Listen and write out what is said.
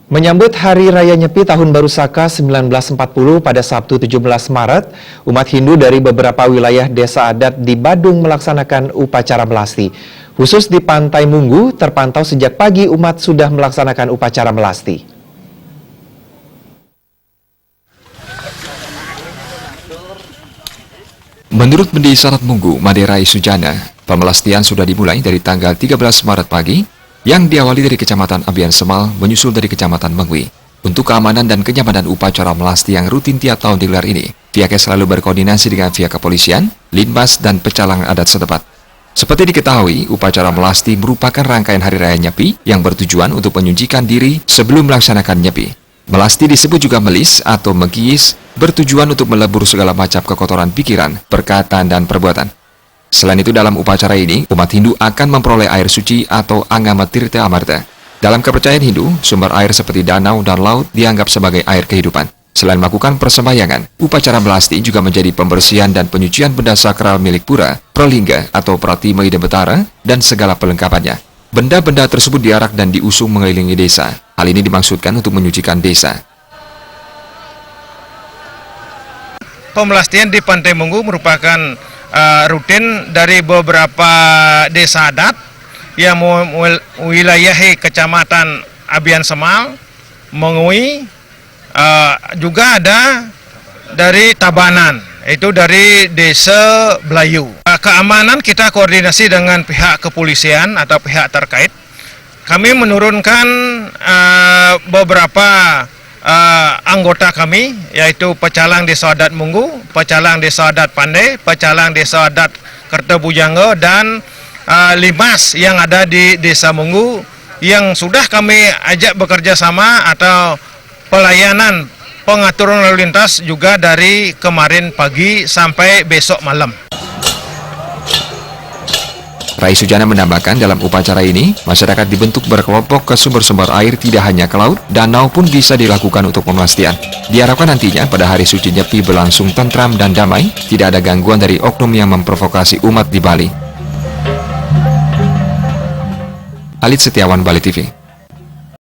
Menyambut Hari Raya Nyepi Tahun Baru Saka 1940 pada Sabtu 17 Maret, umat Hindu dari beberapa wilayah desa adat di Badung melaksanakan upacara melasti. Khusus di Pantai Munggu, terpantau sejak pagi umat sudah melaksanakan upacara melasti. Menurut Pendesa Adat Munggu, Maderai Sujana, pemelastian sudah dimulai dari tanggal 13 Maret pagi, yang diawali dari Kecamatan Abian Semal, menyusul dari Kecamatan Mengwi. Untuk keamanan dan kenyamanan upacara melasti yang rutin tiap tahun digelar ini, pihaknya selalu berkoordinasi dengan pihak kepolisian, Linbas, dan pecalang adat setempat. Seperti diketahui, upacara melasti merupakan rangkaian Hari Raya Nyepi yang bertujuan untuk menyucikan diri sebelum melaksanakan Nyepi. Melasti disebut juga melis atau megiyis, bertujuan untuk melebur segala macam kekotoran pikiran, perkataan, dan perbuatan. Selain itu, dalam upacara ini, umat Hindu akan memperoleh air suci atau Angama Tirta Amarta. Dalam kepercayaan Hindu, sumber air seperti danau dan laut dianggap sebagai air kehidupan. Selain melakukan persembahyangan, upacara melasti juga menjadi pembersihan dan penyucian benda sakral milik pura, pralingga atau Pratima Ida Betara, dan segala pelengkapannya. Benda-benda tersebut diarak dan diusung mengelilingi desa. Hal ini dimaksudkan untuk menyucikan desa. Pemelastian di Pantai Munggu merupakan rutin dari beberapa desa adat yang wilayahi Kecamatan Abian Semal, Mengwi, juga ada dari Tabanan, itu dari Desa Belayu. Keamanan kita koordinasi dengan pihak kepolisian atau pihak terkait. Kami menurunkan beberapa anggota kami, yaitu Pecalang Desa Adat Munggu, Pecalang Desa Adat Pandai, Pecalang Desa Adat Kertebujangga, dan Limas yang ada di Desa Munggu yang sudah kami ajak bekerja sama atau pelayanan pengaturan lalu lintas juga dari kemarin pagi sampai besok malam. Rai Sujana menambahkan dalam upacara ini, masyarakat dibentuk berkelompok ke sumber-sumber air tidak hanya ke laut, danau pun bisa dilakukan untuk pemelastian. Diharapkan nantinya pada hari suci Nyepi berlangsung tentram dan damai, tidak ada gangguan dari oknum yang memprovokasi umat di Bali. Alit Setiawan, Bali TV.